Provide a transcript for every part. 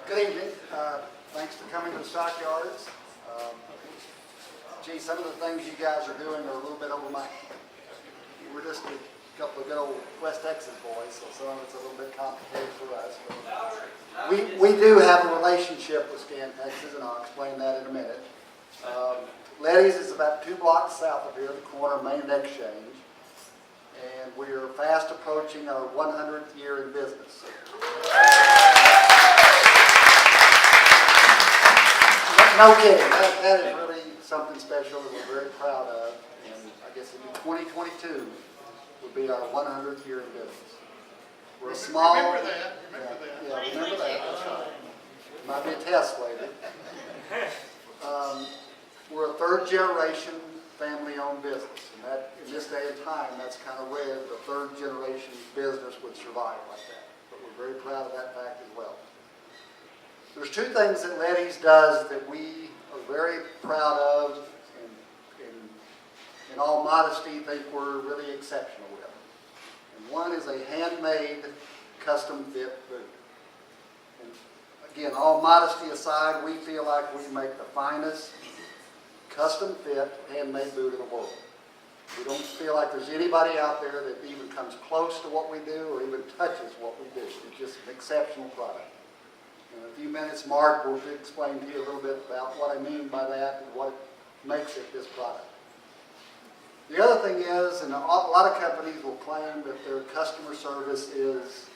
Good evening. Thanks for coming to the stockyards. Gee, some of the things you guys are doing are a little bit over my head. We're just a couple of good old West Texas boys, so some of it's a little bit complicated for us. But we do have a relationship with ScanTexas, and I'll explain that in a minute. Leddy's is about 2 blocks south of here, the corner of Main and Exchange, and we are fast approaching our 100th year in business. No kidding, that is really something special that we're very proud of, and I guess it'll be 2022 will be our 100th year in business. We're a small... Remember that. Yeah, remember that, that's right. Might be a test later. We're a 3rd generation family-owned business, and that, in this day and time, that's kind of rare that a 3rd generation business would survive like that. But we're very proud of that fact as well. There's 2 things that Leddy's does that we are very proud of, and in all modesty think we're really exceptional with. And one is a handmade custom fit boot. And again, all modesty aside, we feel like we make the finest custom fit handmade boot in the world. We don't feel like there's anybody out there that even comes close to what we do or even touches what we do. It's just an exceptional product. In a few minutes, Mark will explain to you a little bit about what I mean by that and what makes it this product. The other thing is, and a lot of companies will claim that their customer service is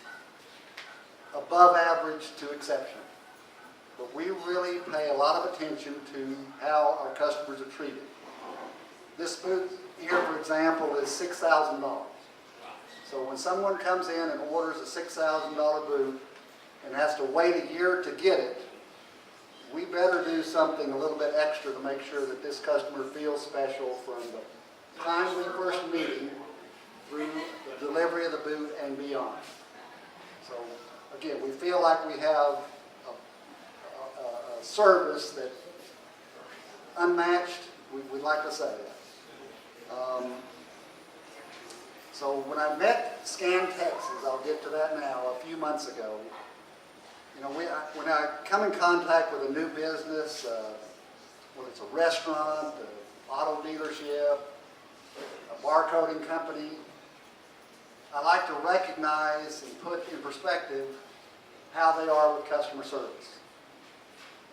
above average to exceptional. But we really pay a lot of attention to how our customers are treated. This boot here, for example, is $6,000. So when someone comes in and orders a $6,000 boot, and has to wait a year to get it, we better do something a little bit extra to make sure that this customer feels special from the time we first meet him through the delivery of the boot and beyond. So again, we feel like we have a service that unmatched, we'd like to say that. So when I met ScanTexas, I'll get to that now, a few months ago, you know, when I come in contact with a new business, whether it's a restaurant, an auto dealership, a barcoding company, I like to recognize and put in perspective how they are with customer service.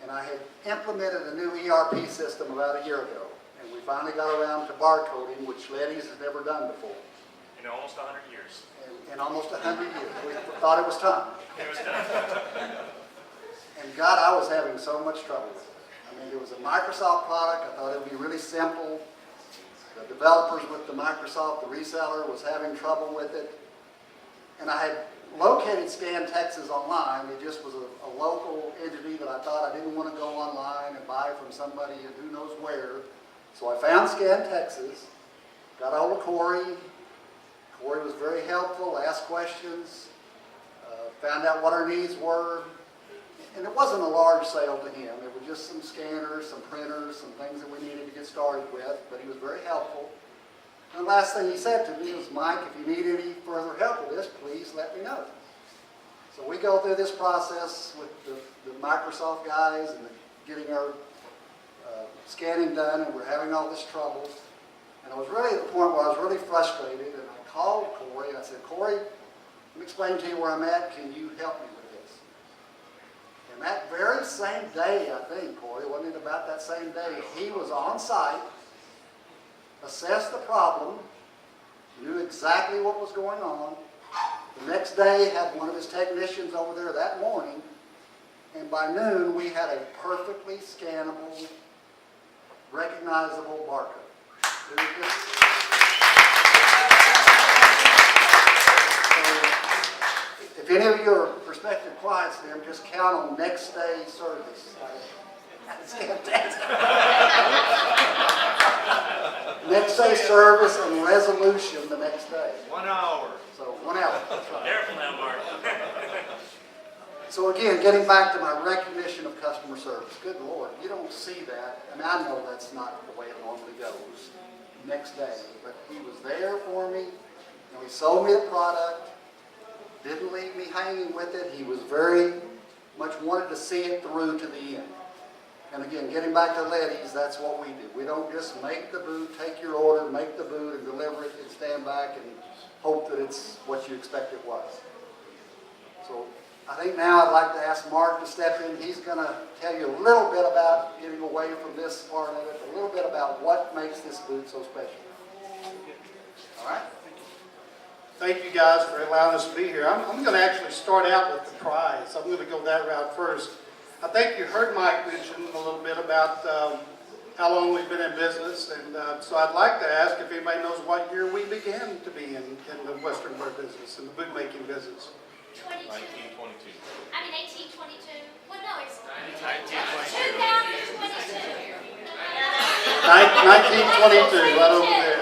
And I had implemented a new ERP system about a year ago, and we finally got around to barcoding, which Leddy's has never done before. In almost 100 years. In almost 100 years. We thought it was time. It was done. And God, I was having so much trouble with it. I mean, it was a Microsoft product. I thought it would be really simple. The developers with the Microsoft, the reseller, was having trouble with it. And I had located ScanTexas online. It just was a local entity that I thought I didn't want to go online and buy from somebody who knows where. So I found ScanTexas, got a hold of Corey. Corey was very helpful, asked questions, found out what our needs were. And it wasn't a large sale to him. It was just some scanners, some printers, some things that we needed to get started with, but he was very helpful. And the last thing he said to me was, Mike, if you need any further help with this, please let me know. So we go through this process with the Microsoft guys and getting our scanning done, and we're having all this trouble. And I was really at the point where I was really frustrated, and I called Corey and I said, Corey, let me explain to you where I'm at. Can you help me with this? And that very same day, I think, Corey, wasn't it about that same day, he was on site, assessed the problem, knew exactly what was going on. The next day, had one of his technicians over there that morning, and by noon, we had a perfectly scannable, recognizable barcode. It was just, if any of your prospective clients there, just count on next day service. Next day service and resolution the next day. 1 hour. So 1 hour. That's right. Careful now, Mark. So again, getting back to my recognition of customer service. Good Lord, you don't see that. I mean, I know that's not the way it normally goes. Next day, but he was there for me. You know, he sold me the product. Didn't leave me hanging with it. He was very much wanted to see it through to the end. And again, getting back to Leddy's, that's what we do. We don't just make the boot, take your order, make the boot, and deliver it, and stand back and hope that it's what you expect it was. So I think now I'd like to ask Mark to step in. He's going to tell you a little bit about getting away from this part of it, a little bit about what makes this boot so special. All right? Thank you guys for allowing us to be here. I'm going to actually start out with the prize. I'm going to go that route first. I think you heard Mike mention a little bit about how long we've been in business, and so I'd like to ask if anybody knows what year we began to be in the Western wear business, in the boot making business. 1922. I mean 1822. Well, no, it's 1922. 1922, right over there.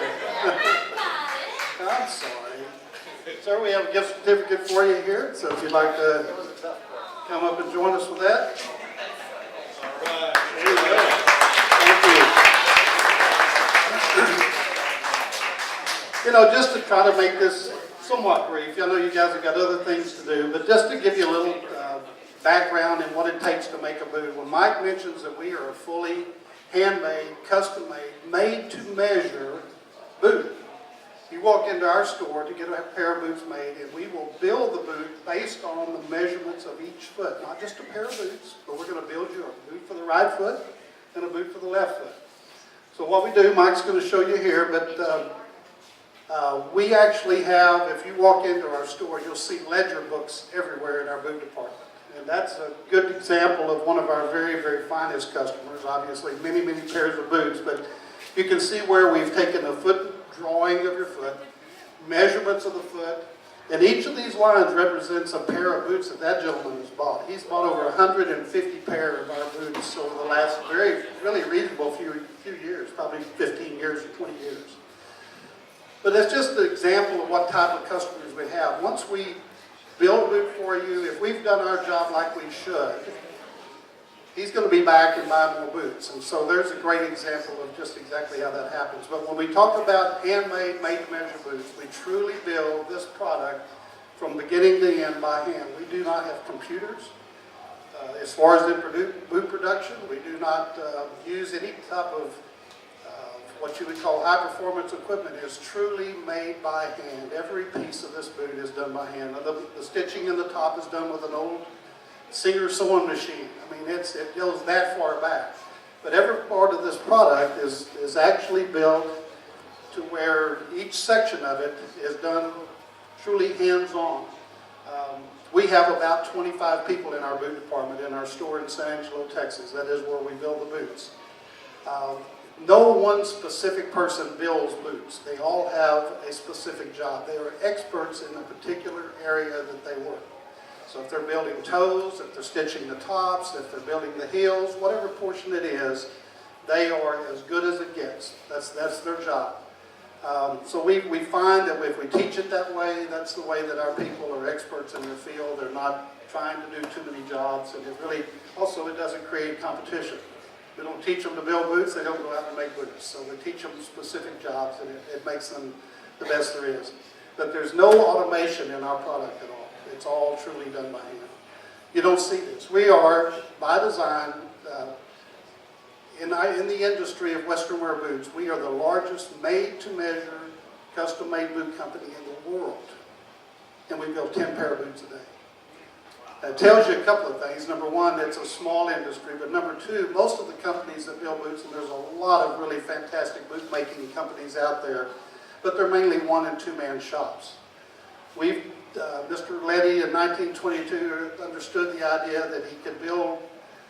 I'm sorry. Sir, we have a gift certificate for you here, so if you'd like to come up and join us with that. All right. There you go. Thank you. You know, just to try to make this somewhat brief, I know you guys have got other things to do, but just to give you a little background in what it takes to make a boot. When Mike mentions that we are a fully handmade, custom-made, made-to-measure boot, you walk into our store to get a pair of boots made, and we will build the boot based on the measurements of each foot. Not just a pair of boots, but we're going to build you a boot for the right foot and a boot for the left foot. So what we do, Mike's going to show you here, but we actually have, if you walk into our store, you'll see ledger books everywhere in our boot department. And that's a good example of one of our very, very finest customers. Obviously, many, many pairs of boots, but you can see where we've taken a foot drawing of your foot, measurements of the foot, and each of these lines represents a pair of boots that gentleman has bought. He's bought over 150 pair of our boots over the last really reasonable few years, probably 15 years or 20 years. But it's just an example of what type of customers we have. Once we build a boot for you, if we've done our job like we should, he's going to be back and buy more boots. And so there's a great example of just exactly how that happens. But when we talk about handmade, made-to-measure boots, we truly build this product from beginning to end by hand. We do not have computers. As far as in boot production, we do not use any type of what you would call high-performance equipment. Is truly made by hand. Every piece of this boot is done by hand. The stitching in the top is done with an old Singer sewing machine. I mean, it goes that far back. But every part of this product is actually built to where each section of it is done truly hands-on. We have about 25 people in our boot department in our store in San Angelo, Texas. That is where we build the boots. No one specific person builds boots. They all have a specific job. They are experts in a particular area that they work. So if they're building toes, if they're stitching the tops, if they're building the heels, whatever portion it is, they are as good as it gets. That's their job. So we find that if we teach it that way, that's the way that our people are experts in their field. They're not trying to do too many jobs, and it doesn't create competition. We don't teach them to build boots, they don't go out and make boots. So we teach them specific jobs, and it makes them the best there is. But there's no automation in our product at all. It's all truly done by hand. You don't see this. We are, by design, in the industry of Western wear boots, we are the largest made-to-measure, custom-made boot company in the world. And we build 10 pair of boots a day. That tells you a couple of things. Number one, it's a small industry. But number two, most of the companies that build boots, and there's a lot of really fantastic boot-making companies out there, but they're mainly one- and two-man shops. Mr. Leddy in 1922 understood the idea that he could build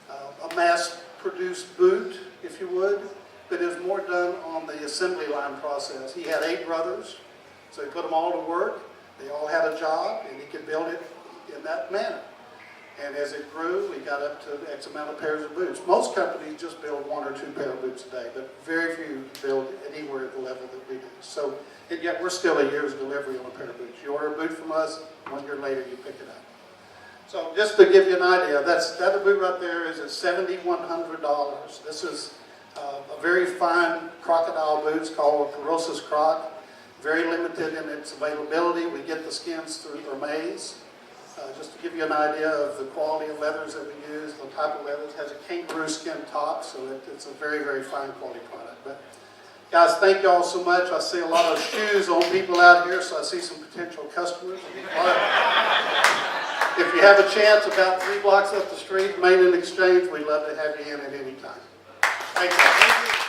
a mass-produced boot, if you would, but it was more done on the assembly line process. He had 8 brothers, so he put them all to work. They all had a job, and he could build it in that manner. And as it grew, we got up to X amount of pairs of boots. Most companies just build 1 or 2 pair of boots a day, but very few build anywhere at the level that we do. So, and yet we're still a year's delivery on a pair of boots. You order a boot from us, 1 year later you pick it up. So just to give you an idea, that boot right there is at $7,100. This is a very fine crocodile boots called Carosis Croc. Very limited in its availability. We get the skins through Hermes. just to give you an idea of the quality of leathers that we use, the type of leather. It has a kangaroo skin top, so it's a very, very fine quality product. But guys, thank you all so much. I see a lot of shoes on people out here, so I see some potential customers. If you have a chance, about 3 blocks up the street, Main and Exchange, we'd love to have you in at any time. Thank you.